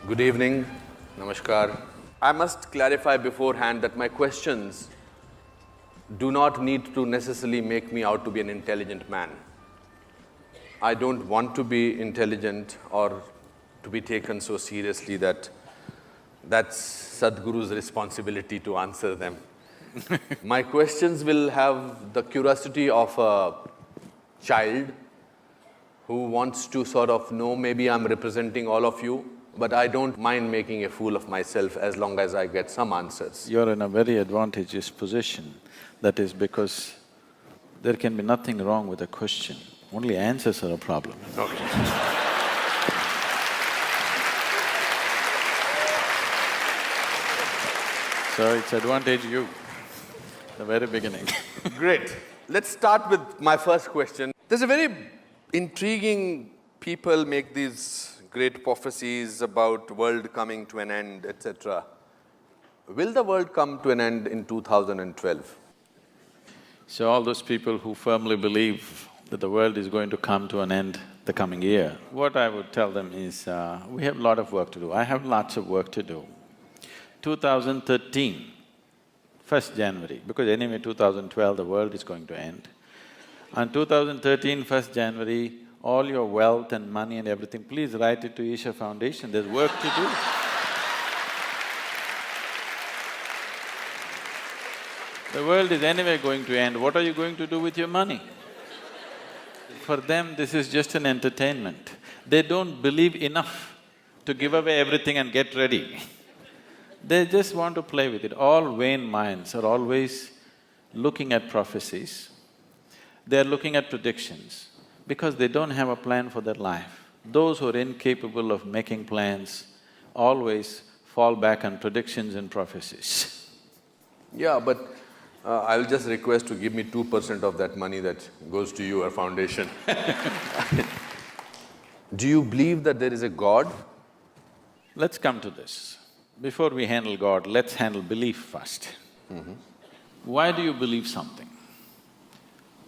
Good evening, namaskar. I must clarify beforehand that my questions do not need to necessarily make me out to be an intelligent man. I don't want to be intelligent or to be taken so seriously that that's Sadhguru's responsibility to answer them. My questions will have the curiosity of a child who wants to sort of know, maybe I'm representing all of you, but I don't mind making a fool of myself as long as I get some answers. You're in a very advantageous position. That is because there can be nothing wrong with a question, only answers are a problem. Okay. So it's advantage you, the very beginning. Great. Let's start with my first question. There's a very intriguing… people make these great prophecies about world coming to an end, etc. Will the world come to an end in 2012? So all those people who firmly believe that the world is going to come to an end the coming year, what I would tell them is, we have a lot of work to do. I have lots of work to do. 2013, 1st January, because anyway 2012 the world is going to end. On 2013, 1st January, all your wealth and money and everything, please write it to Isha Foundation, there's work to do. The world is anyway going to end, what are you going to do with your money? For them, this is just an entertainment. They don't believe enough to give away everything and get ready. They just want to play with it. All vain minds are always looking at prophecies, they're looking at predictions, because they don't have a plan for their life. Those who are incapable of making plans always fall back on predictions and prophecies. Yeah, but I'll just request to give me 2% of that money that goes to your foundation. Do you believe that there is a God? Let's come to this. Before we handle God, let's handle belief first. Why do you believe something?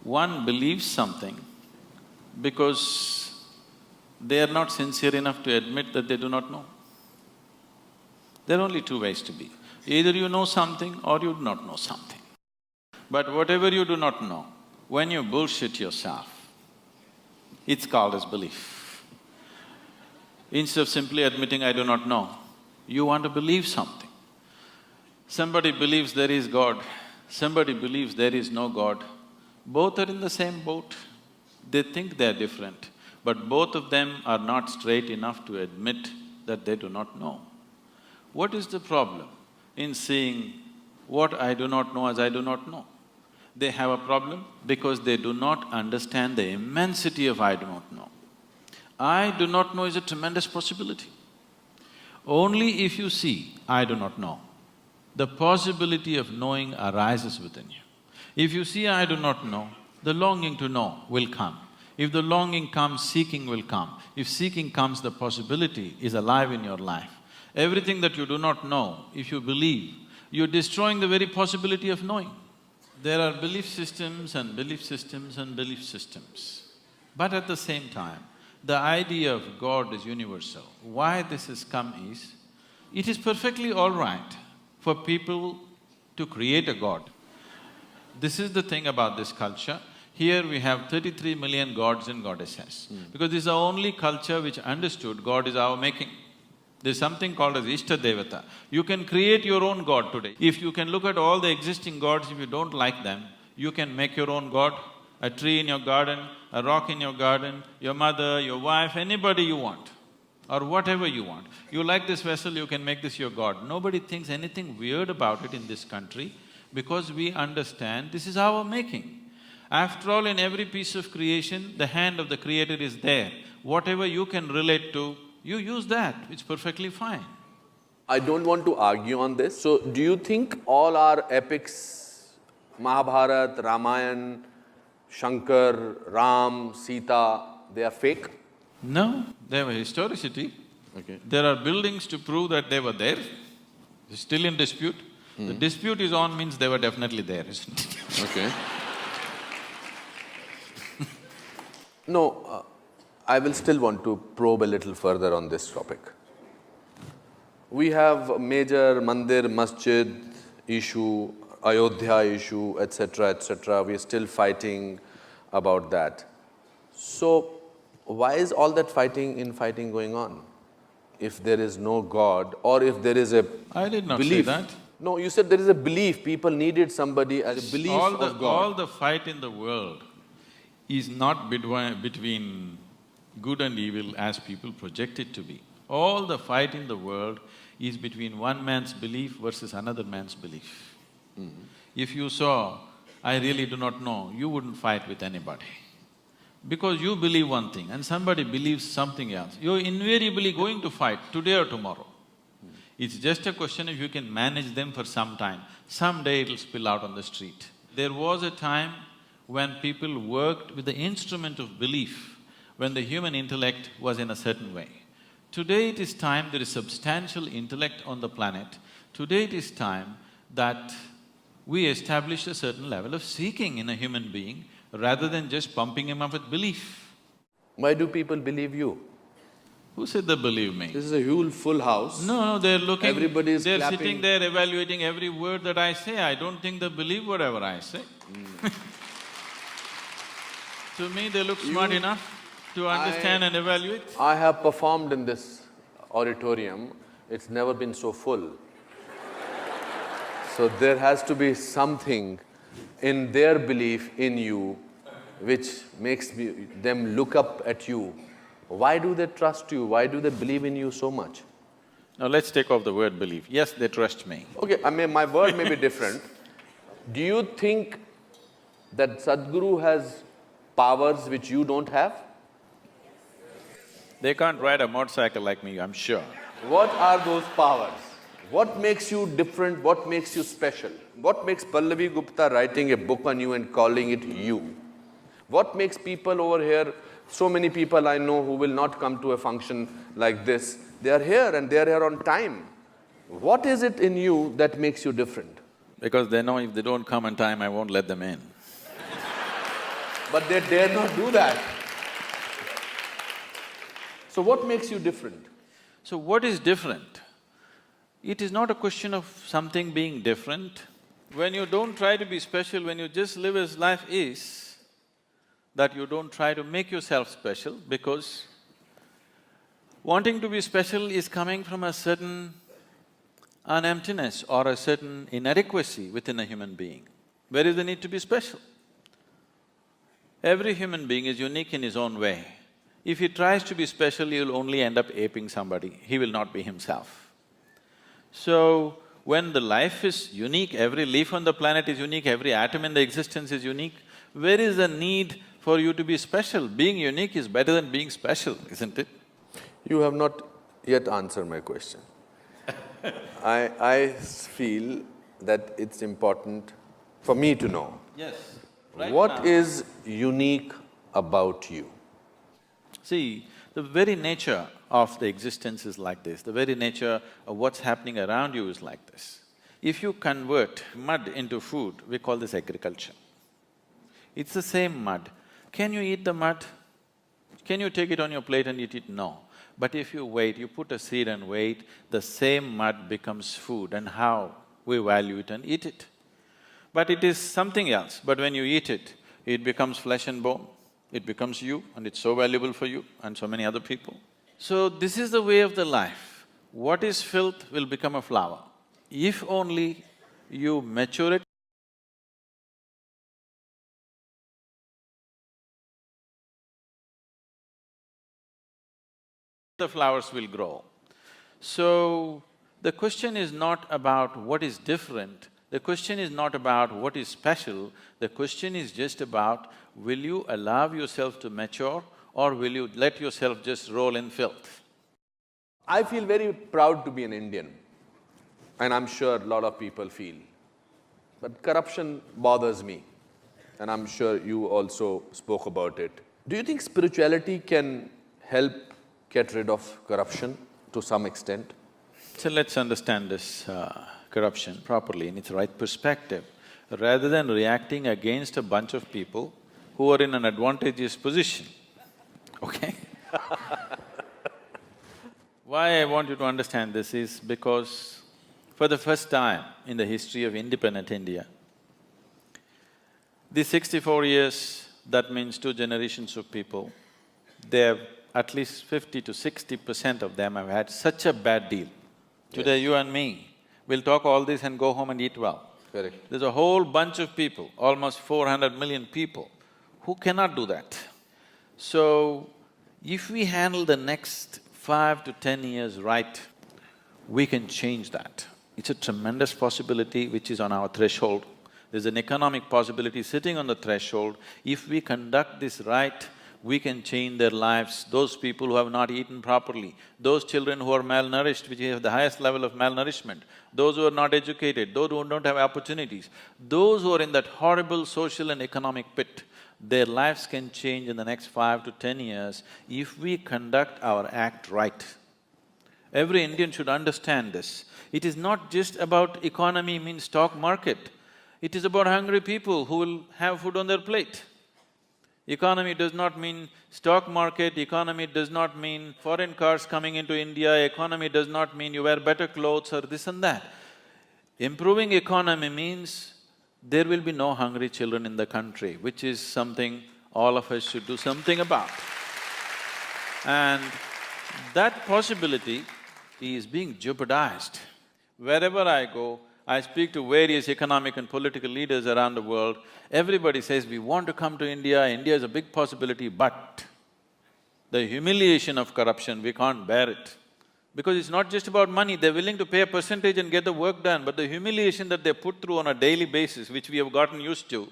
One believes something because they are not sincere enough to admit that they do not know. There are only two ways to be. Either you know something or you do not know something. But whatever you do not know, when you bullshit yourself, it's called as belief. Instead of simply admitting, I do not know, you want to believe something. Somebody believes there is God, somebody believes there is no God. Both are in the same boat. They think they're different, but both of them are not straight enough to admit that they do not know. What is the problem in seeing what I do not know as I do not know? They have a problem because they do not understand the immensity of I do not know. I do not know is a tremendous possibility. Only if you see I do not know, the possibility of knowing arises within you. If you see I do not know, the longing to know will come. If the longing comes, seeking will come. If seeking comes, the possibility is alive in your life. Everything that you do not know, if you believe, you're destroying the very possibility of knowing. There are belief systems and belief systems and belief systems. But at the same time, the idea of God is universal. Why this has come is, it is perfectly all right for people to create a God. This is the thing about this culture. Here we have 33 million gods and goddesses, because this is the only culture which understood God is our making. There's something called as Ishta Devata. You can create your own God today. If you can look at all the existing gods, if you don't like them, you can make your own God, a tree in your garden, a rock in your garden, your mother, your wife, anybody you want, or whatever you want. You like this vessel, you can make this your God. Nobody thinks anything weird about it in this country because we understand this is our making. After all, in every piece of creation, the hand of the Creator is there. Whatever you can relate to, you use that, it's perfectly fine. I don't want to argue on this. So, do you think all our epics, Mahabharata, Ramayana, Shankar, Ram, Sita, they are fake? No, they have a historicity. Okay. There are buildings to prove that they were there, it's still in dispute. The dispute is on means they were definitely there, isn't it? Okay. No, I will still want to probe a little further on this topic. We have a major mandir, masjid issue, Ayodhya issue, etc., etc. We are still fighting about that. So, why is all that fighting going on? If there is no God, or if there is a I did not belief. say that. No, you said there is a belief. People needed somebody as a belief of God. All the fight in the world is not between good and evil as people project it to be. All the fight in the world is between one man's belief versus another man's belief. If you saw, I really do not know, you wouldn't fight with anybody. Because you believe one thing and somebody believes something else, you're invariably going to fight today or tomorrow. It's just a question if you can manage them for some time. Someday it'll spill out on the street. There was a time when people worked with the instrument of belief, when the human intellect was in a certain way. Today it is time there is substantial intellect on the planet. Today it is time that we establish a certain level of seeking in a human being rather than just pumping him up with belief. Why do people believe you? Who said they believe me? This is a huge full house. No, they're looking… Everybody is they're clapping. sitting there evaluating every word that I say. I don't think they believe whatever I say. To me, they look smart enough to understand and evaluate. I have performed in this auditorium, it's never been so full. So there has to be something in their belief in you which makes them look up at you. Why do they trust you? Why do they believe in you so much? Now let's take off the word belief. Yes, they trust me. Okay, I mean, my word may be different. Do you think that Sadhguru has powers which you don't have? They can't ride a motorcycle like me, I'm sure. What are those powers? What makes you different? What makes you special? What makes Pallavi Gupta writing a book on you and calling it you? What makes people over here, so many people I know who will not come to a function like this, they are here and they are here on time. What is it in you that makes you different? Because they know if they don't come on time, I won't let them in. But they dare not do that. So what makes you different? So what is different? It is not a question of something being different. When you don't try to be special, when you just live as life is, that you don't try to make yourself special, because wanting to be special is coming from a certain an emptiness or a certain inadequacy within a human being. Where is the need to be special? Every human being is unique in his own way. If he tries to be special, he'll only end up aping somebody, he will not be himself. So, when the life is unique, every leaf on the planet is unique, every atom in the existence is unique, where is the need for you to be special? Being unique is better than being special, isn't it? You have not yet answered my question. I feel that it's important for me to know. Yes. What is unique about you? See, the very nature of the existence is like this, the very nature of what's happening around you is like this. If you convert mud into food, we call this agriculture. It's the same mud. Can you eat the mud? Can you take it on your plate and eat it? No. But if you wait, you put a seed and wait, the same mud becomes food, and how we value it and eat it. But it is something else, but when you eat it, it becomes flesh and bone, it becomes you, and it's so valuable for you and so many other people. So this is the way of the life. What is filth will become a flower. If only you mature it, the flowers will grow. So, the question is not about what is different, the question is not about what is special, the question is just about, will you allow yourself to mature or will you let yourself just roll in filth? I feel very proud to be an Indian, and I'm sure a lot of people feel. But corruption bothers me, and I'm sure you also spoke about it. Do you think spirituality can help get rid of corruption to some extent? So let's understand this corruption properly in its right perspective. Rather than reacting against a bunch of people who are in an advantageous position, okay? Why I want you to understand this is because for the first time in the history of independent India, these 64 years, that means 2 generations of people, they have at least 50 to 60% of them have had such a bad deal. Today you and me will talk all this and go home and eat well. Correct. There's a whole bunch of people, almost 400 million people, who cannot do that. So, if we handle the next 5 to 10 years right, we can change that. It's a tremendous possibility which is on our threshold. There's an economic possibility sitting on the threshold. If we conduct this right, we can change their lives. Those people who have not eaten properly, those children who are malnourished, which have the highest level of malnourishment, those who are not educated, those who don't have opportunities, those who are in that horrible social and economic pit, their lives can change in the next 5 to 10 years if we conduct our act right. Every Indian should understand this. It is not just about economy means stock market. It is about hungry people who will have food on their plate. Economy does not mean stock market, economy does not mean foreign cars coming into India, economy does not mean you wear better clothes or this and that. Improving economy means there will be no hungry children in the country, which is something all of us should do something about. And that possibility is being jeopardized. Wherever I go, I speak to various economic and political leaders around the world, everybody says, we want to come to India, India is a big possibility, but the humiliation of corruption, we can't bear it. Because it's not just about money, they're willing to pay a percentage and get the work done, but the humiliation that they put through on a daily basis, which we have gotten used to,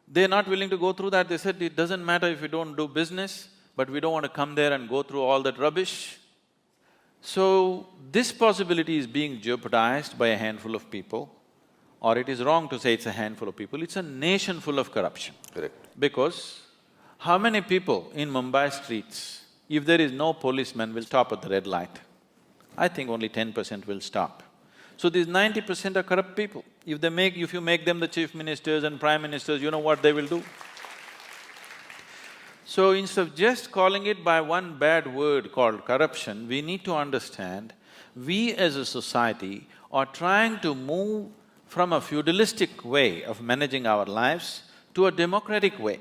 they're not willing to go through that. They said, it doesn't matter if we don't do business, but we don't want to come there and go through all that rubbish. So, this possibility is being jeopardized by a handful of people, or it is wrong to say it's a handful of people, it's a nation full of corruption. Correct. Because how many people in Mumbai streets, if there is no policeman, will stop at the red light? I think only 10% will stop. So these 90% are corrupt people. If you make them the chief ministers and prime ministers, you know what they will do? So instead of just calling it by one bad word called corruption, we need to understand, we as a society are trying to move from a feudalistic way of managing our lives to a democratic way.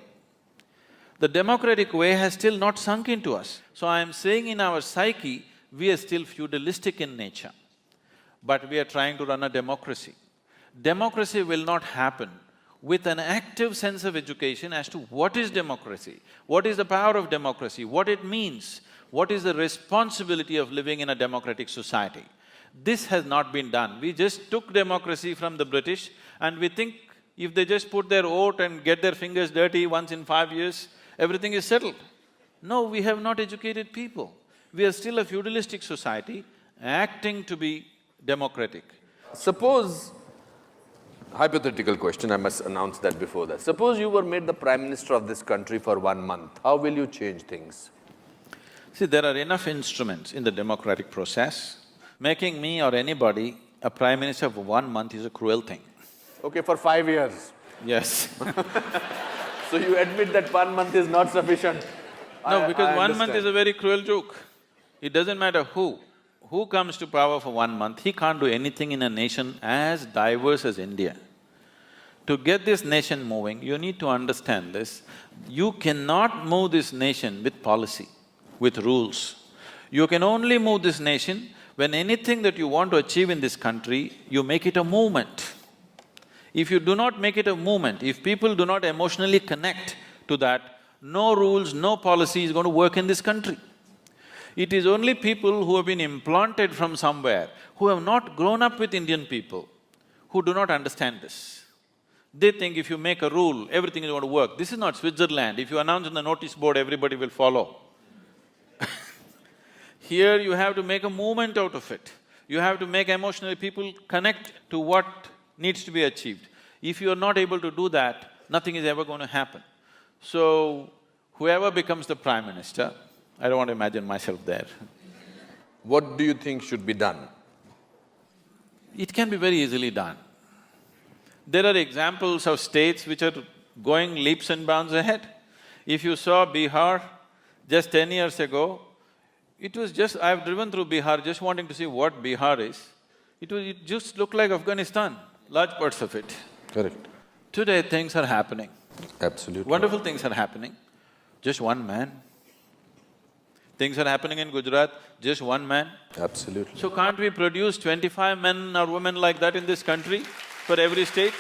The democratic way has still not sunk into us. So I am saying in our psyche, we are still feudalistic in nature, but we are trying to run a democracy. Democracy will not happen with an active sense of education as to what is democracy, what is the power of democracy, what it means, what is the responsibility of living in a democratic society. This has not been done. We just took democracy from the British and we think if they just put their vote and get their fingers dirty once in 5 years, everything is settled. No, we have not educated people. We are still a feudalistic society acting to be democratic. Suppose, hypothetical question, I must announce that before that. Suppose you were made the Prime Minister of this country for 1 month, how will you change things? See, there are enough instruments in the democratic process. Making me or anybody a Prime Minister for 1 month is a cruel thing. Okay, for 5 years. Yes. So you admit that 1 month is not sufficient? No, because I 1 month understand. is a very cruel joke. It doesn't matter who comes to power for 1 month, he can't do anything in a nation as diverse as India. To get this nation moving, you need to understand this. You cannot move this nation with policy, with rules. You can only move this nation when anything that you want to achieve in this country, you make it a movement. If you do not make it a movement, if people do not emotionally connect to that, no rules, no policy is going to work in this country. It is only people who have been implanted from somewhere, who have not grown up with Indian people, who do not understand this. They think if you make a rule, everything is going to work. This is not Switzerland. If you announce on the notice board, everybody will follow. Here you have to make a movement out of it. You have to make emotionally people connect to what needs to be achieved. If you are not able to do that, nothing is ever going to happen. So, whoever becomes the Prime Minister, I don't want to imagine myself there. What do you think should be done? It can be very easily done. There are examples of states which are going leaps and bounds ahead. If you saw Bihar just 10 years ago, It was just… I've driven through Bihar just wanting to see what Bihar is. It just looked like Afghanistan, large parts of it. Correct. Today things are happening. Absolutely. Wonderful things are happening. Just one man. Things are happening in Gujarat, just one man. Absolutely. So can't we produce 25 men or women like that in this country for every state?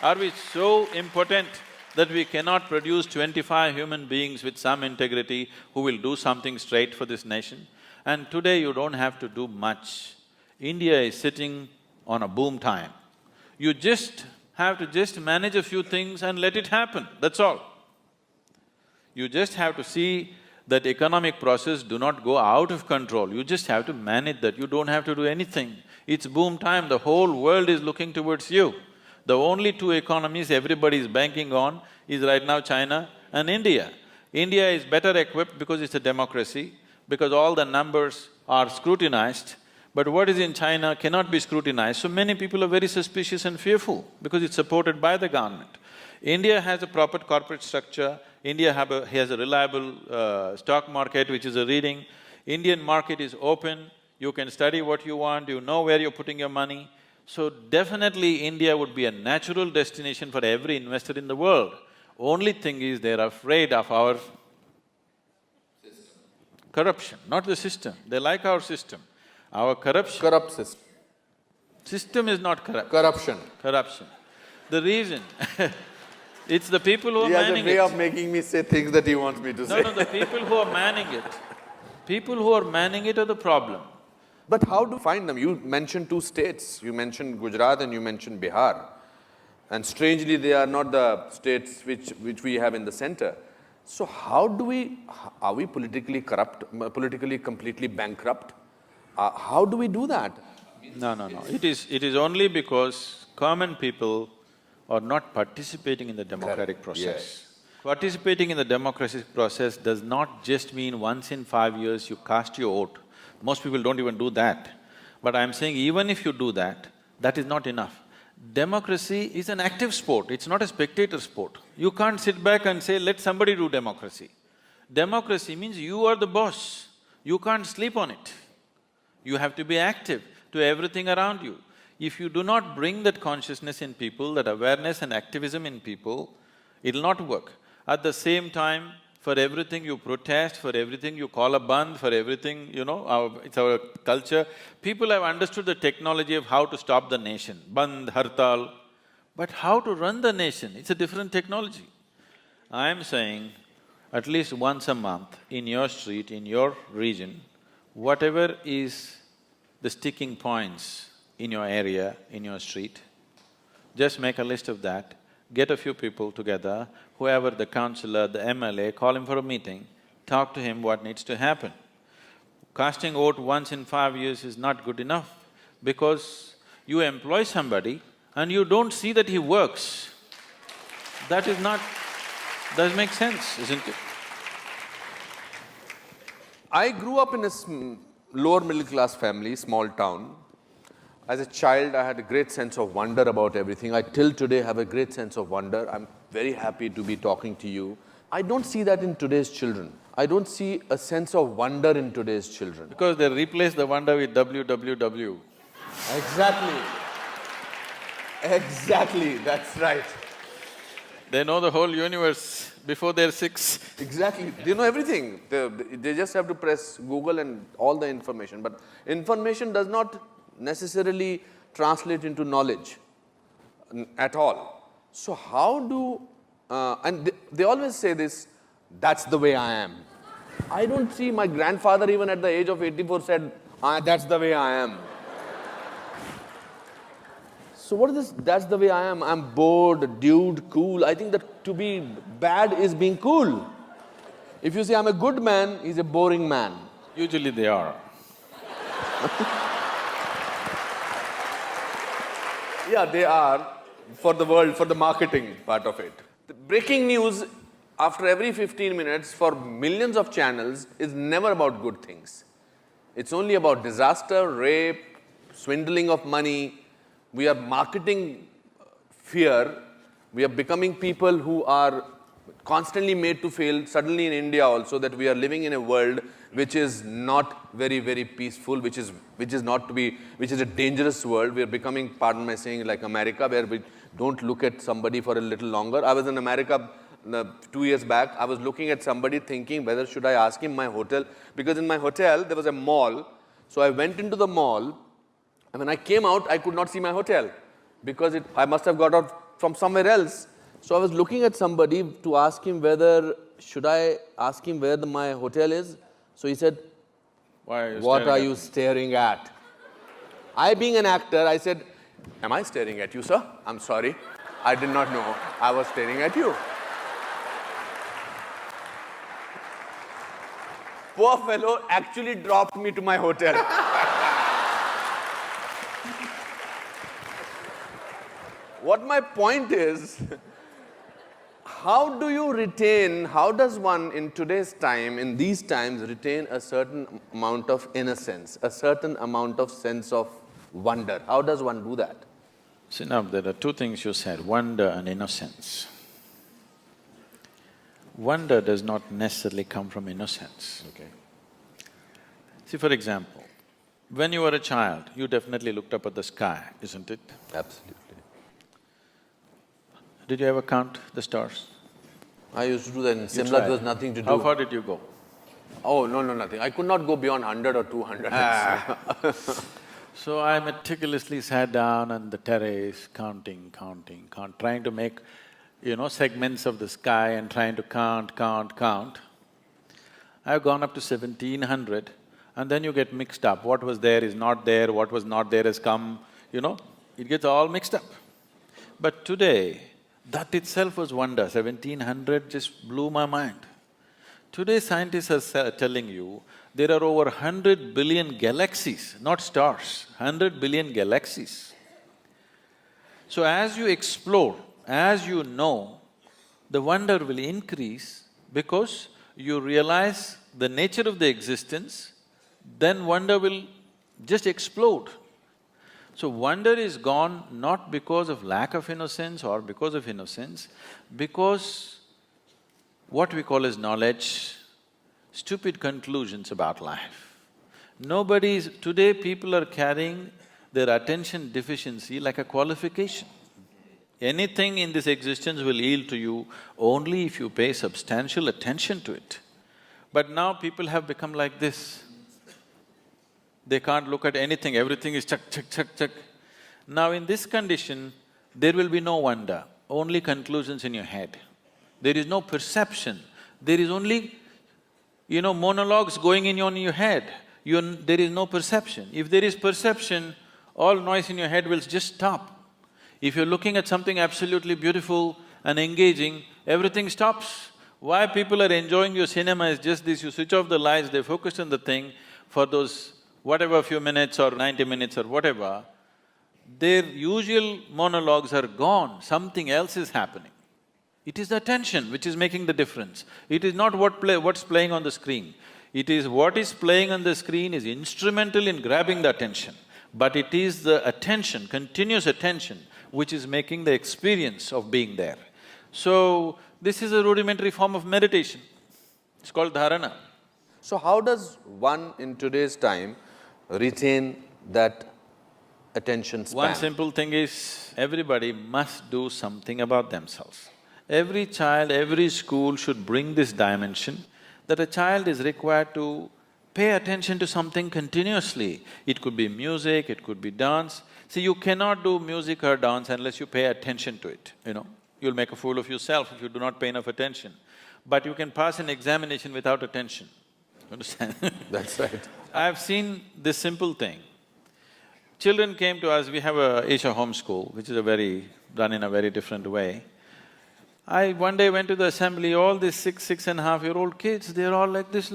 Are we so impotent that we cannot produce 25 human beings with some integrity who will do something straight for this nation? And today you don't have to do much. India is sitting on a boom time. You just have to manage a few things and let it happen, that's all. You just have to see that economic process do not go out of control, you just have to manage that, you don't have to do anything. It's boom time, the whole world is looking towards you. The only two economies everybody is banking on is right now China and India. India is better equipped because it's a democracy, because all the numbers are scrutinized, but what is in China cannot be scrutinized, so many people are very suspicious and fearful because it's supported by the government. India has a proper corporate structure, India has a reliable stock market which is a reading. Indian market is open, you can study what you want, you know where you're putting your money. So definitely India would be a natural destination for every investor in the world. Only thing is they're afraid of our corruption, not the system. They like our system. Our corruption… Corrupt system. System is not corrupt. Corruption. Corruption. The reason it's the people who are He has a manning it. way of making me say things that he wants me to say. No, the people who are manning it. People who are manning it are the problem. But how do you find them? You mentioned two states, you mentioned Gujarat and you mentioned Bihar. And strangely, they are not the states which we have in the center. So how do we… are we politically corrupt, politically completely bankrupt? How do we do that? No. It is only because common people are not participating in the democratic process. Yes. Participating in the democratic process does not just mean once in 5 years you cast your vote. Most people don't even do that. But I'm saying even if you do that, that is not enough. Democracy is an active sport, it's not a spectator sport. You can't sit back and say, let somebody do democracy. Democracy means you are the boss, you can't sleep on it. You have to be active to everything around you. If you do not bring that consciousness in people, that awareness and activism in people, it'll not work. At the same time, for everything you protest, for everything you call a bandh, for everything, it's our culture. People have understood the technology of how to stop the nation, bandh, hartal, but how to run the nation, it's a different technology. I'm saying, at least once a month, in your street, in your region, whatever is the sticking points in your area, in your street, just make a list of that, get a few people together, whoever the councillor, the MLA, call him for a meeting, talk to him what needs to happen. Casting vote once in 5 years is not good enough because you employ somebody and you don't see that he works. That is not… doesn't make sense, isn't it? I grew up in a lower middle class family, small town. As a child, I had a great sense of wonder about everything. I till today have a great sense of wonder. I'm very happy to be talking to you. I don't see that in today's children. I don't see a sense of wonder in today's children. Because they replace the wonder with www. Exactly. Exactly, that's right. They know the whole universe before they're 6. Exactly, they know everything. They just have to press Google and all the information. But information does not necessarily translate into knowledge at all. So how do… and they always say this, that's the way I am. I don't see… my grandfather even at the age of 84 said, that's the way I am. So what is this, that's the way I am? I'm bored, dude, cool. I think that to be bad is being cool. If you say I'm a good man, he's a boring man. Usually they are. Yeah, they are for the world, for the marketing part of it. The breaking news after every 15 minutes for millions of channels is never about good things. It's only about disaster, rape, swindling of money. We are marketing fear. We are becoming people who are constantly made to feel, suddenly in India also, that we are living in a world which is not very, very peaceful, which is a dangerous world. We are becoming, pardon my saying, like America, where we don't look at somebody for a little longer. I was in America 2 years back. I was looking at somebody thinking whether should I ask him my hotel, because in my hotel there was a mall. So I went into the mall, and when I came out, I could not see my hotel because I must have got out from somewhere else. So I was looking at somebody to ask him whether should I ask him where my hotel is. So he said, "What are you staring at?" I, being an actor, I said, "Am I staring at you, sir? I'm sorry. I did not know I was staring at you." Poor fellow actually dropped me to my hotel. What my point is, how does one in today's time, in these times, retain a certain amount of innocence, a certain amount of sense of wonder? How does one do that? See, now there are two things you said, wonder and innocence. Wonder does not necessarily come from innocence. Okay. See, for example, when you were a child, you definitely looked up at the sky, isn't it? Absolutely. Did you ever count the stars? I used to do that in Simla. There was nothing to do. How far did you go? Oh, no, nothing. I could not go beyond 100 or 200. So I meticulously sat down on the terrace, counting, trying to make, segments of the sky and trying to count. I've gone up to 1700, and then you get mixed up. What was there is not there, what was not there has come, it gets all mixed up. But today, that itself was wonder. 1700 just blew my mind. Today scientists are telling you there are over 100 billion galaxies, not stars, 100 billion galaxies. So as you explore, as you know, the wonder will increase because you realize the nature of the existence, then wonder will just explode. So wonder is gone not because of lack of innocence or because of innocence, because what we call as knowledge, stupid conclusions about life. Today people are carrying their attention deficiency like a qualification. Anything in this existence will yield to you only if you pay substantial attention to it. But now people have become like this. They can't look at anything, everything is chuck. Now in this condition, there will be no wonder, only conclusions in your head. There is no perception, there is only, monologues going in your head. There is no perception. If there is perception, all noise in your head will just stop. If you're looking at something absolutely beautiful and engaging, everything stops. Why people are enjoying your cinema is just this, you switch off the lights, they're focused on the thing for those whatever few minutes or 90 minutes or whatever, their usual monologues are gone, something else is happening. It is the attention which is making the difference. It is not what's playing on the screen. It is what is playing on the screen is instrumental in grabbing the attention, but it is the attention, continuous attention, which is making the experience of being there. So, this is a rudimentary form of meditation. It's called dharana. So how does one in today's time retain that attention span? One simple thing is, everybody must do something about themselves. Every child, every school should bring this dimension that a child is required to pay attention to something continuously. It could be music, it could be dance. See, you cannot do music or dance unless you pay attention to it, You'll make a fool of yourself if you do not pay enough attention. But you can pass an examination without attention, understand? That's right. I've seen this simple thing. Children came to us, we have a Isha home school, which is run in a very different way. I one day went to the assembly, all these 6.5-year-old kids, they're all like this.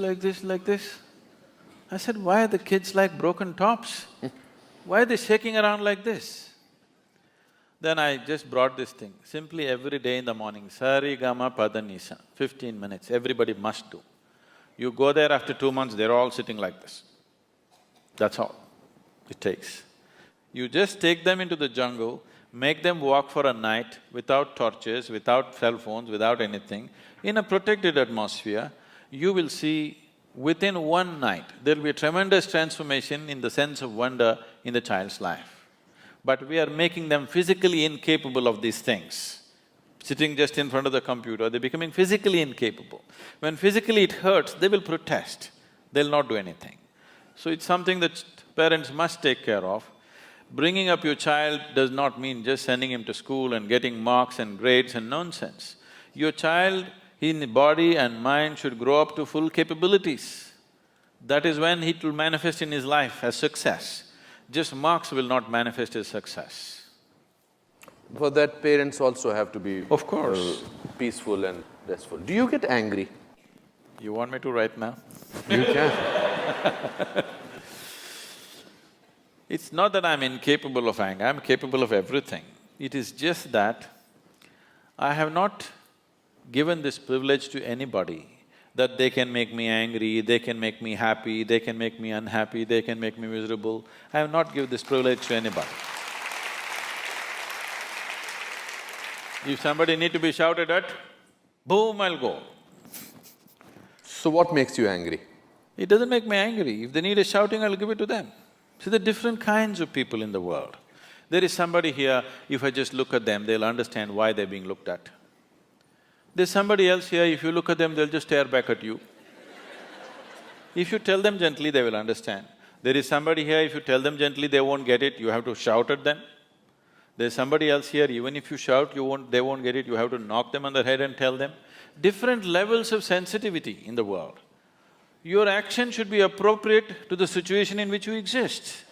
I said, why are the kids like broken tops? Why are they shaking around like this? Then I just brought this thing, simply every day in the morning, Sari Gama Pada Nisa, 15 minutes, everybody must do. You go there after 2 months, they're all sitting like this. That's all it takes. You just take them into the jungle, make them walk for a night without torches, without cell phones, without anything, in a protected atmosphere, you will see within one night, there'll be a tremendous transformation in the sense of wonder in the child's life. But we are making them physically incapable of these things. Sitting just in front of the computer, they're becoming physically incapable. When physically it hurts, they will protest, they'll not do anything. So it's something that parents must take care of. Bringing up your child does not mean just sending him to school and getting marks and grades and nonsense. Your child in body and mind should grow up to full capabilities. That is when it will manifest in his life as success. Just marks will not manifest as success. For that, parents also have to be… Of course. Peaceful and restful. Do you get angry? You want me to right now? You can. It's not that I'm incapable of anger, I'm capable of everything. It is just that I have not given this privilege to anybody that they can make me angry, they can make me happy, they can make me unhappy, they can make me miserable. I have not given this privilege to anybody. If somebody need to be shouted at, boom, I'll go. So what makes you angry? It doesn't make me angry. If they need a shouting, I'll give it to them. See, there are different kinds of people in the world. There is somebody here, if I just look at them, they'll understand why they're being looked at. There's somebody else here, if you look at them, they'll just stare back at you. If you tell them gently, they will understand. There is somebody here, if you tell them gently, they won't get it, you have to shout at them. There's somebody else here, even if you shout, they won't get it, you have to knock them on the head and tell them. Different levels of sensitivity in the world. Your action should be appropriate to the situation in which you exist.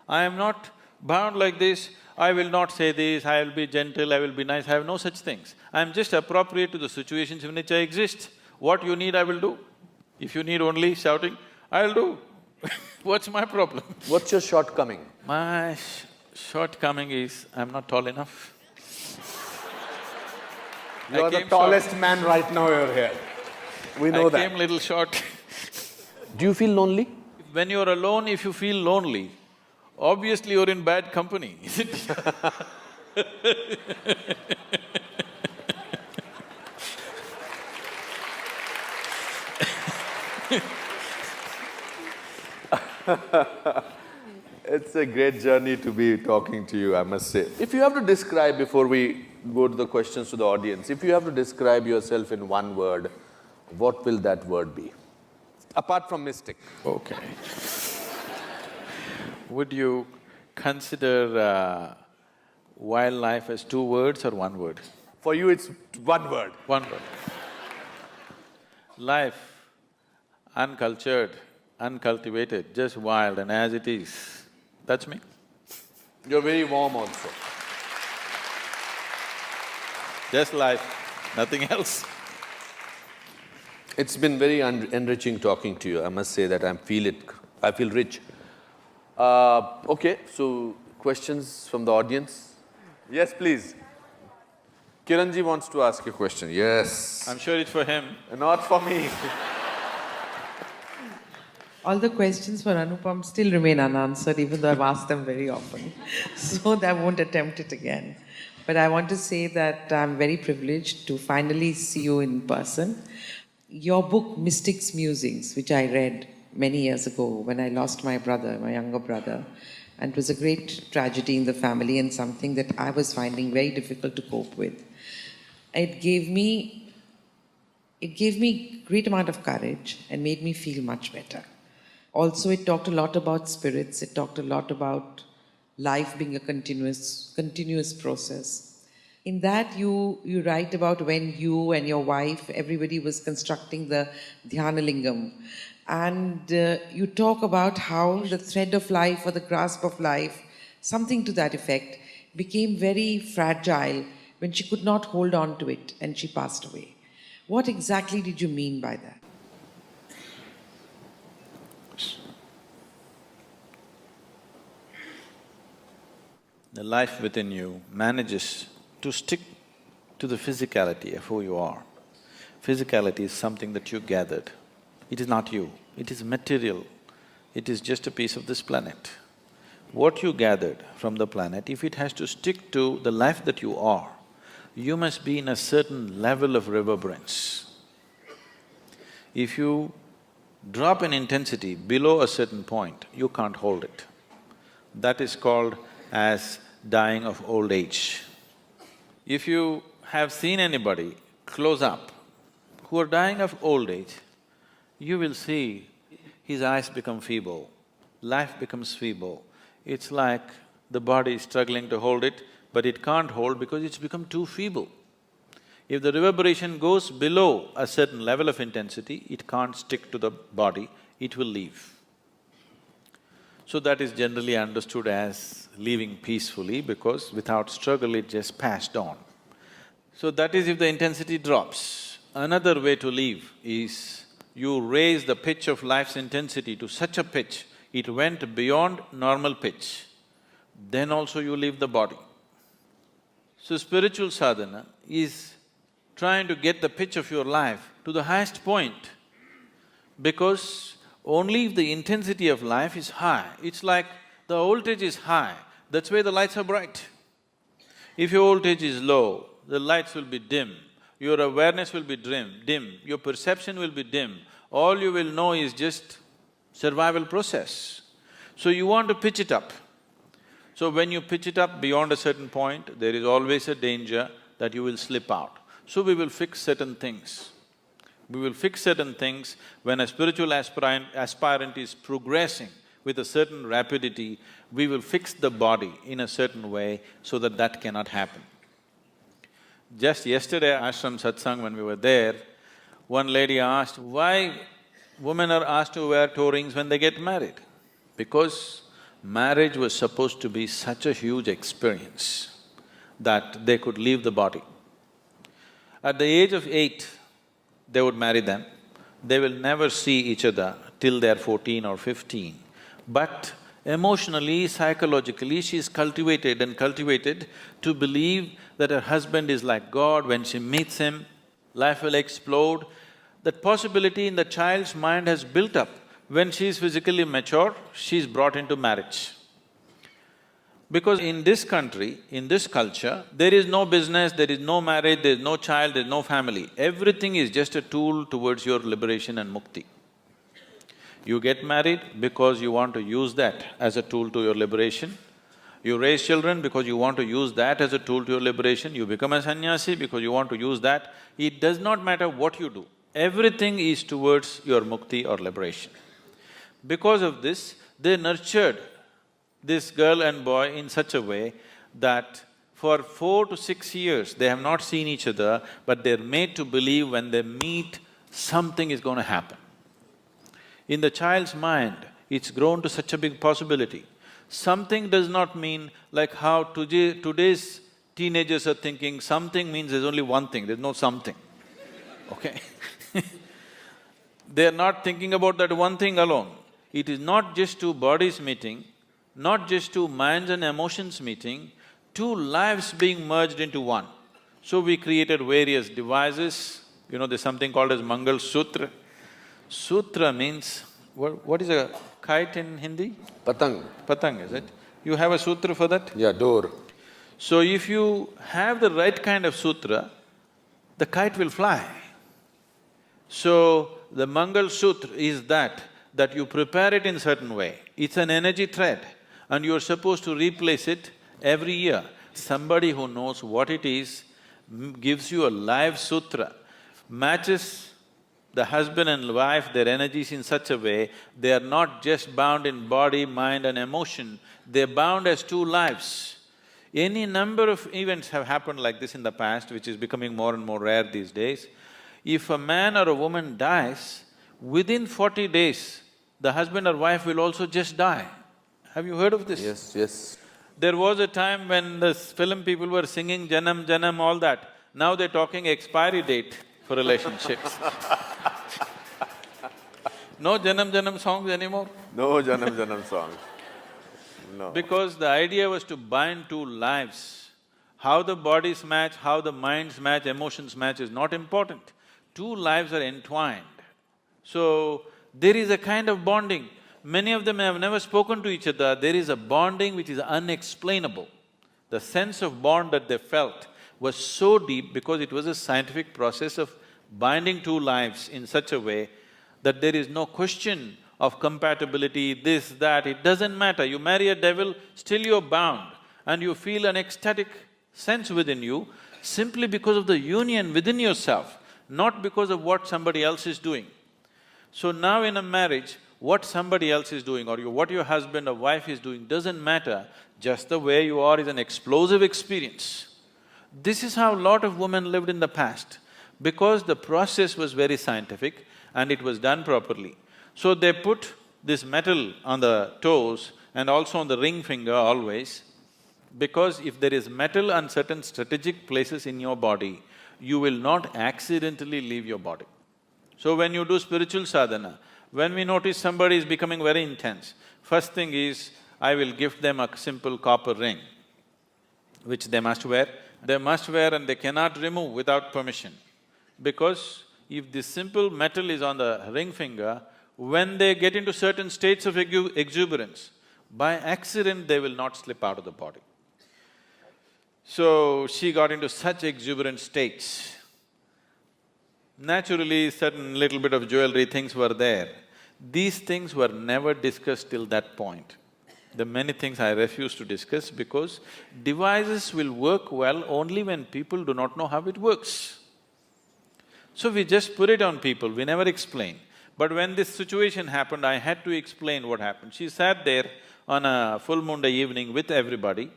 I am not bound like this, I will not say this, I will be gentle, I will be nice, I have no such things. I am just appropriate to the situations in which I exist. What you need, I will do. If you need only shouting, I'll do. What's my problem? What's your shortcoming? My shortcoming is, I'm not tall enough. You're the tallest man right now you're here. We know that. I came little short. Do you feel lonely? When you're alone, if you feel lonely, obviously you're in bad company, isn't it? It's a great journey to be talking to you, I must say. If you have to describe, before we go to the questions to the audience, if you have to describe yourself in one word, what will that word be? Apart from mystic. Okay. Would you consider wildlife as two words or one word? For you, it's one word. One word. Life, uncultured, uncultivated, just wild and as it is. That's me. You're very warm also. Just life, nothing else. It's been very enriching talking to you. I must say that I feel rich. Okay, so questions from the audience? Yes, please. Kiranji wants to ask a question. Yes. I'm sure it's for him. Not for me. All the questions for Anupam still remain unanswered, even though I've asked them very often. So I won't attempt it again. But I want to say that I'm very privileged to finally see you in person. Your book, Mystic's Musings, which I read many years ago when I lost my brother, my younger brother, and it was a great tragedy in the family and something that I was finding very difficult to cope with. It gave me great amount of courage and made me feel much better. Also, it talked a lot about spirits. It talked a lot about life being a continuous process. In that, you write about when you and your wife, everybody was constructing the Dhyanalingam. And you talk about how the thread of life or the grasp of life, something to that effect, became very fragile when she could not hold on to it and she passed away. What exactly did you mean by that? The life within you manages to stick to the physicality of who you are. Physicality is something that you gathered. It is not you, it is material. It is just a piece of this planet. What you gathered from the planet, if it has to stick to the life that you are, you must be in a certain level of reverberance. If you drop an intensity below a certain point, you can't hold it. That is called as dying of old age. If you have seen anybody close up who are dying of old age, you will see his eyes become feeble, life becomes feeble. It's like the body is struggling to hold it, but it can't hold because it's become too feeble. If the reverberation goes below a certain level of intensity, it can't stick to the body, it will leave. So that is generally understood as leaving peacefully because without struggle it just passed on. So that is if the intensity drops. Another way to leave is you raise the pitch of life's intensity to such a pitch, it went beyond normal pitch, then also you leave the body. So spiritual sadhana is trying to get the pitch of your life to the highest point, because only if the intensity of life is high, it's like the voltage is high, that's why the lights are bright. If your voltage is low, the lights will be dim, your awareness will be dim, your perception will be dim, all you will know is just survival process. So you want to pitch it up. So when you pitch it up beyond a certain point, there is always a danger that you will slip out. So we will fix certain things. We will fix certain things when a spiritual aspirant is progressing with a certain rapidity, we will fix the body in a certain way so that that cannot happen. Just yesterday, ashram satsang, when we were there, one lady asked, why women are asked to wear toe rings when they get married? Because marriage was supposed to be such a huge experience that they could leave the body. At the age of 8, they would marry them. They will never see each other till they're 14 or 15. But emotionally, psychologically, she's cultivated and cultivated to believe that her husband is like God. When she meets him, life will explode. That possibility in the child's mind has built up. When she is physically mature, she's brought into marriage. Because in this country, in this culture, there is no business, there is no marriage, there is no child, there is no family. Everything is just a tool towards your liberation and mukti. You get married because you want to use that as a tool to your liberation. You raise children because you want to use that as a tool to your liberation. You become a sannyasi because you want to use that. It does not matter what you do, everything is towards your mukti or liberation. Because of this, they nurtured this girl and boy in such a way that for 4 to 6 years, they have not seen each other, but they're made to believe when they meet, something is going to happen. In the child's mind, it's grown to such a big possibility. Something does not mean like how today's teenagers are thinking, something means there's only one thing, there's no something, okay? They're not thinking about that one thing alone. It is not just two bodies meeting, not just two minds and emotions meeting, two lives being merged into one. So we created various devices, there's something called as Mangal Sutra. Sutra means… what is a kite in Hindi? Patang. Patang, is it? You have a sutra for that? Yeah, door. So if you have the right kind of sutra, the kite will fly. So the Mangal Sutra is that you prepare it in certain way. It's an energy thread and you're supposed to replace it every year. Somebody who knows what it is gives you a live sutra, matches the husband and wife, their energies in such a way, they are not just bound in body, mind and emotion, they're bound as two lives. Any number of events have happened like this in the past, which is becoming more and more rare these days. If a man or a woman dies, within 40 days, the husband or wife will also just die. Have you heard of this? Yes, yes. There was a time when the film people were singing Janam, Janam, all that. Now they're talking expiry date for relationships. No Janam, Janam songs anymore? No Janam Janam songs. No. Because the idea was to bind two lives. How the bodies match, how the minds match, emotions match is not important. Two lives are entwined. So, there is a kind of bonding. Many of them have never spoken to each other. There is a bonding which is unexplainable. The sense of bond that they felt was so deep because it was a scientific process of binding two lives in such a way that there is no question of compatibility, this, that, it doesn't matter. You marry a devil, still you're bound, and you feel an ecstatic sense within you simply because of the union within yourself, not because of what somebody else is doing. So now in a marriage, what somebody else is doing or what your husband or wife is doing doesn't matter, just the way you are is an explosive experience. This is how a lot of women lived in the past, because the process was very scientific and it was done properly. So they put this metal on the toes and also on the ring finger always, because if there is metal on certain strategic places in your body, you will not accidentally leave your body. So when you do spiritual sadhana, when we notice somebody is becoming very intense, first thing is, I will gift them a simple copper ring, which they must wear. They must wear and they cannot remove without permission. Because if this simple metal is on the ring finger, when they get into certain states of exuberance, by accident they will not slip out of the body. So she got into such exuberant states. Naturally, certain little bit of jewelry things were there. These things were never discussed till that point. The many things I refuse to discuss because devices will work well only when people do not know how it works. So we just put it on people, we never explain. But when this situation happened, I had to explain what happened. She sat there on a full moon day evening with everybody.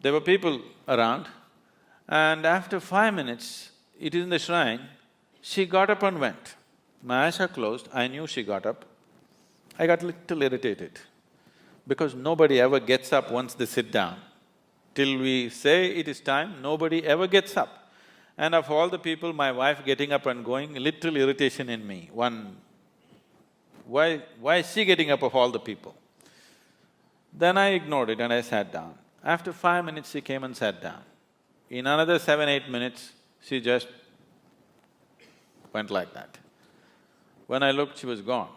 There were people around, and after 5 minutes, it is in the shrine, she got up and went. My eyes are closed, I knew she got up. I got little irritated, because nobody ever gets up once they sit down. Till we say it is time, nobody ever gets up. And of all the people, my wife getting up and going, little irritation in me. One, why is she getting up of all the people? Then I ignored it and I sat down. After 5 minutes, she came and sat down. In another 7-8 minutes, she just went like that. When I looked, she was gone,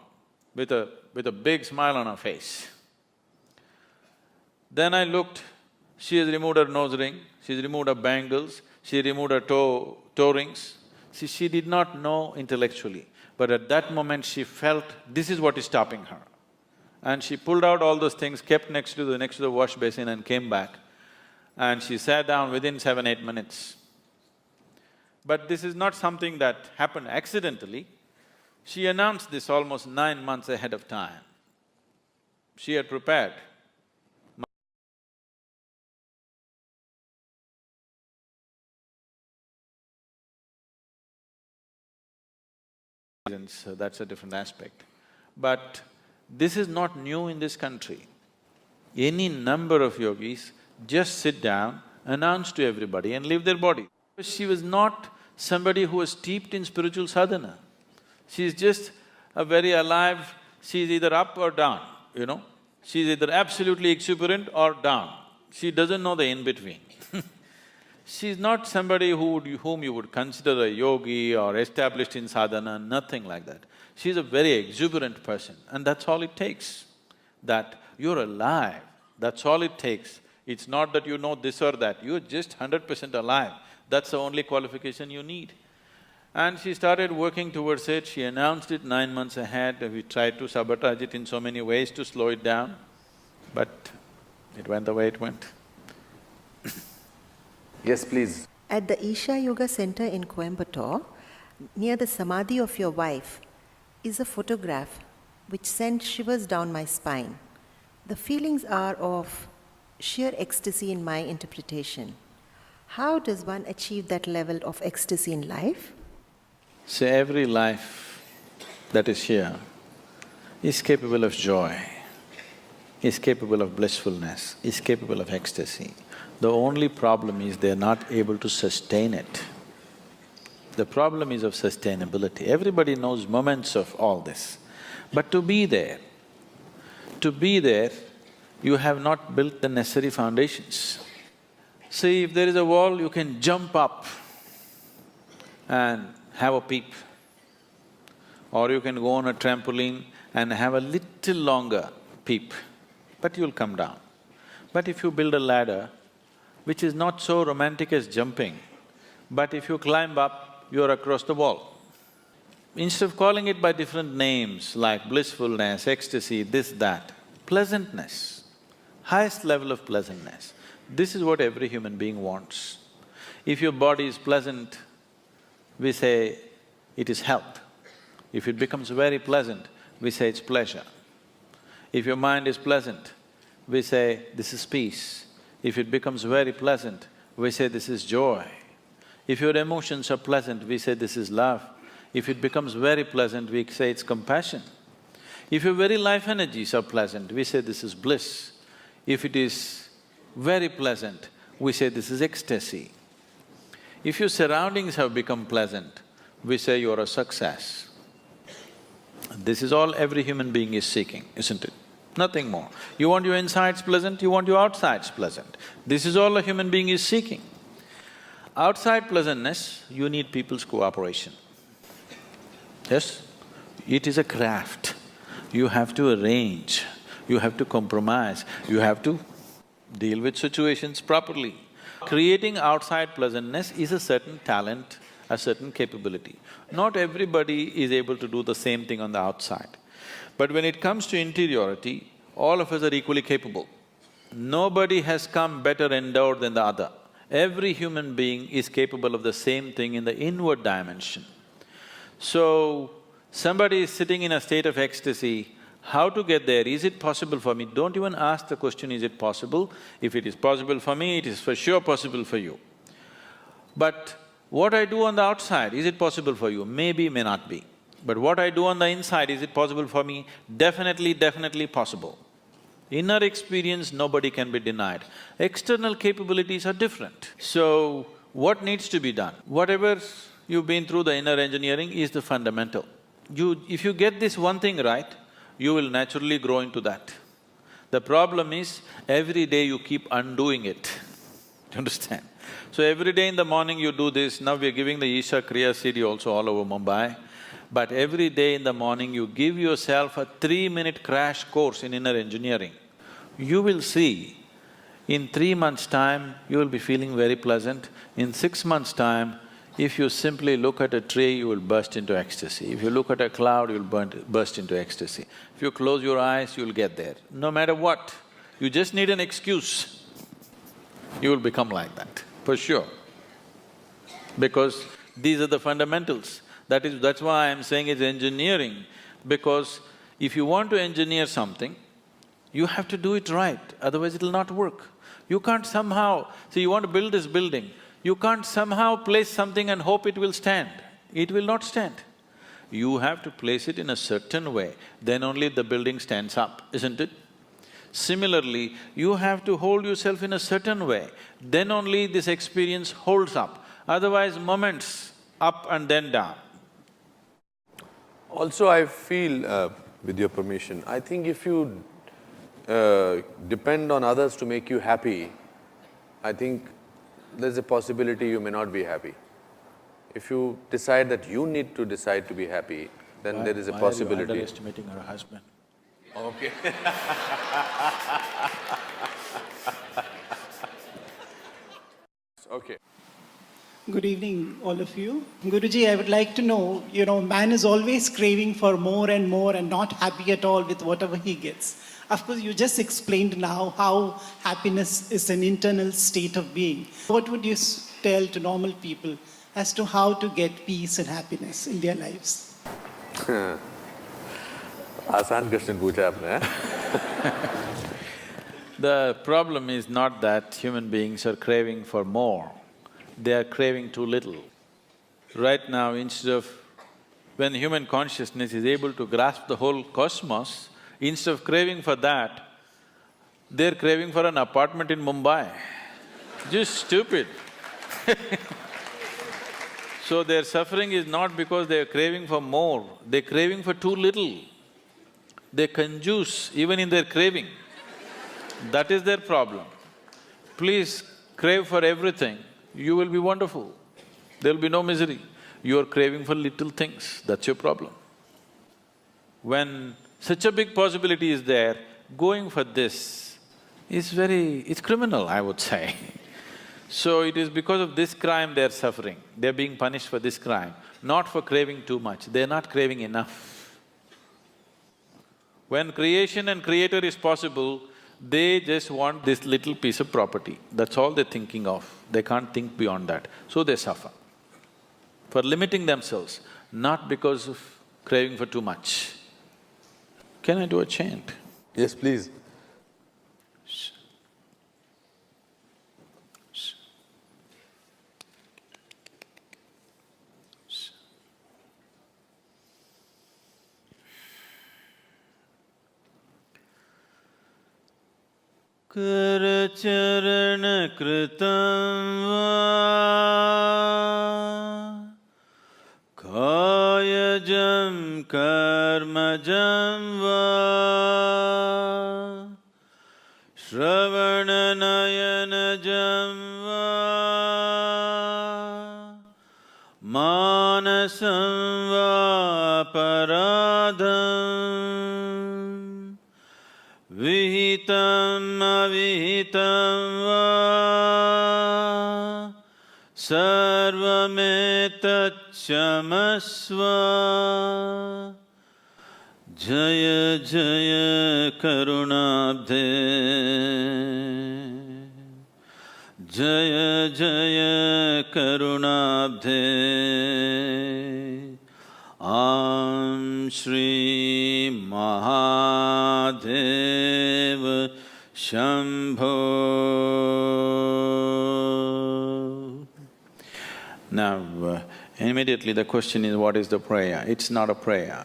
with a big smile on her face. Then I looked, she has removed her nose ring, she's removed her bangles, she removed her toe rings. See, she did not know intellectually, but at that moment she felt this is what is stopping her. And she pulled out all those things, kept next to the wash basin and came back. And she sat down within 7-8 minutes. But this is not something that happened accidentally. She announced this almost 9 months ahead of time. She had prepared. So that's a different aspect. But this is not new in this country. Any number of yogis just sit down, announce to everybody and leave their body. She was not somebody who was steeped in spiritual sadhana. She's just a very alive, she's either up or down, you know. She's either absolutely exuberant or down. She doesn't know the in-between. She's not somebody whom you would consider a yogi or established in sadhana, nothing like that. She's a very exuberant person and that's all it takes. That you're alive, that's all it takes. It's not that you know this or that, you're just 100% alive. That's the only qualification you need. And she started working towards it, she announced it 9 months ahead, we tried to sabotage it in so many ways to slow it down, but it went the way it went. Yes, please. At the Isha Yoga Center in Coimbatore, near the Samadhi of your wife, is a photograph which sent shivers down my spine. The feelings are of sheer ecstasy in my interpretation. How does one achieve that level of ecstasy in life? See, every life that is here is capable of joy, is capable of blissfulness, is capable of ecstasy. The only problem is they're not able to sustain it. The problem is of sustainability. Everybody knows moments of all this. But to be there, you have not built the necessary foundations. See, if there is a wall, you can jump up and have a peep. Or you can go on a trampoline and have a little longer peep, but you'll come down. But if you build a ladder, which is not so romantic as jumping, but if you climb up, you're across the wall. Instead of calling it by different names like blissfulness, ecstasy, this, that, pleasantness, highest level of pleasantness, this is what every human being wants. If your body is pleasant, we say it is health. If it becomes very pleasant, we say it's pleasure. If your mind is pleasant, we say this is peace. If it becomes very pleasant, we say this is joy. If your emotions are pleasant, we say this is love. If it becomes very pleasant, we say it's compassion. If your very life energies are pleasant, we say this is bliss. If it is very pleasant, we say this is ecstasy. If your surroundings have become pleasant, we say you're a success. This is all every human being is seeking, isn't it? Nothing more. You want your insides pleasant, you want your outsides pleasant. This is all a human being is seeking. Outside pleasantness, you need people's cooperation. Yes? It is a craft. You have to arrange, you have to compromise, you have to deal with situations properly. Creating outside pleasantness is a certain talent, a certain capability. Not everybody is able to do the same thing on the outside. But when it comes to interiority, all of us are equally capable. Nobody has come better endowed than the other. Every human being is capable of the same thing in the inward dimension. So, somebody is sitting in a state of ecstasy, how to get there? Is it possible for me? Don't even ask the question, is it possible? If it is possible for me, it is for sure possible for you. But what I do on the outside, is it possible for you? Maybe, may not be. But what I do on the inside, is it possible for me? Definitely, definitely possible. Inner experience, nobody can be denied. External capabilities are different. So, what needs to be done? Whatever you've been through, the inner engineering is the fundamental. If you get this one thing right, you will naturally grow into that. The problem is, every day you keep undoing it. You understand? So every day in the morning you do this, now we are giving the Isha Kriya CD also all over Mumbai. But every day in the morning you give yourself a 3-minute crash course in inner engineering. You will see, in 3 months' time, you will be feeling very pleasant. In 6 months' time, if you simply look at a tree, you will burst into ecstasy. If you look at a cloud, you will burst into ecstasy. If you close your eyes, you will get there. No matter what, you just need an excuse. You will become like that, for sure. Because these are the fundamentals. That's why I'm saying it's engineering, because if you want to engineer something, you have to do it right, otherwise it'll not work. You can't somehow… See, you want to build this building, you can't somehow place something and hope it will stand. It will not stand. You have to place it in a certain way, then only the building stands up, isn't it? Similarly, you have to hold yourself in a certain way, then only this experience holds up. Otherwise, moments up and then down. Also, I feel, with your permission, I think if you depend on others to make you happy, I think there's a possibility you may not be happy. If you decide that you need to decide to be happy, then there is a possibility. Why are you underestimating her husband? Okay. Okay. Good evening, all of you. Guruji, I would like to know, man is always craving for more and not happy at all with whatever he gets. Of course, you just explained now how happiness is an internal state of being. What would you tell to normal people as to how to get peace and happiness in their lives? आसान question पूछा आपने। The problem is not that human beings are craving for more, they are craving too little. Right now, instead of… when human consciousness is able to grasp the whole cosmos, instead of craving for that, they're craving for an apartment in Mumbai. Just stupid. So their suffering is not because they're craving for more, they're craving for too little. They conjuice even in their craving. That is their problem. Please crave for everything, you will be wonderful. There'll be no misery. You're craving for little things, that's your problem. When Such a big possibility is there, going for this is it's criminal, I would say. So it is because of this crime they're suffering, they're being punished for this crime, not for craving too much, they're not craving enough. When creation and creator is possible, they just want this little piece of property, that's all they're thinking of, they can't think beyond that, so they suffer. For limiting themselves, not because of craving for too much. Can I do a chant? Yes, please. Karacharana kritam va kayajam karmajam va shravananayanajam va manasam va paradam vihitam avihitam va sarvametatchamasva jaya jaya karunabde jaya jaya karunabde Am Shri Mahadeva Shambho. Now, immediately the question is, what is the prayer? It's not a prayer.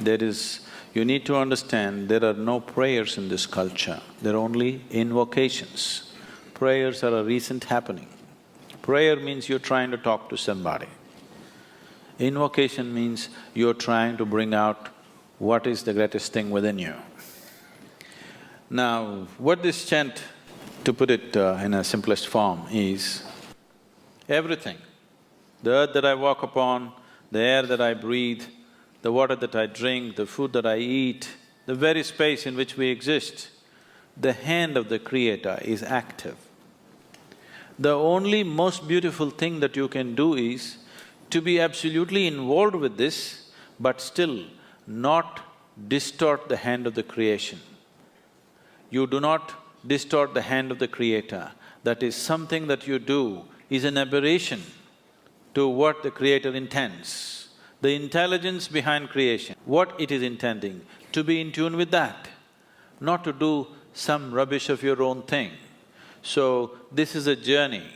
You need to understand, there are no prayers in this culture, there are only invocations. Prayers are a recent happening. Prayer means you're trying to talk to somebody. Invocation means you're trying to bring out what is the greatest thing within you. Now, what this chant, to put it in a simplest form, is everything. The earth that I walk upon, the air that I breathe, the water that I drink, the food that I eat, the very space in which we exist, the hand of the Creator is active. The only most beautiful thing that you can do is to be absolutely involved with this, but still not distort the hand of the creation. You do not distort the hand of the Creator. That is, something that you do is an aberration to what the Creator intends. The intelligence behind creation, what it is intending, to be in tune with that, not to do some rubbish of your own thing. So, this is a journey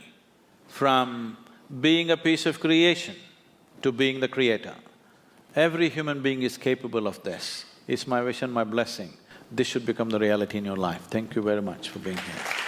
from being a piece of creation to being the Creator. Every human being is capable of this. It's my wish and my blessing. This should become the reality in your life. Thank you very much for being here.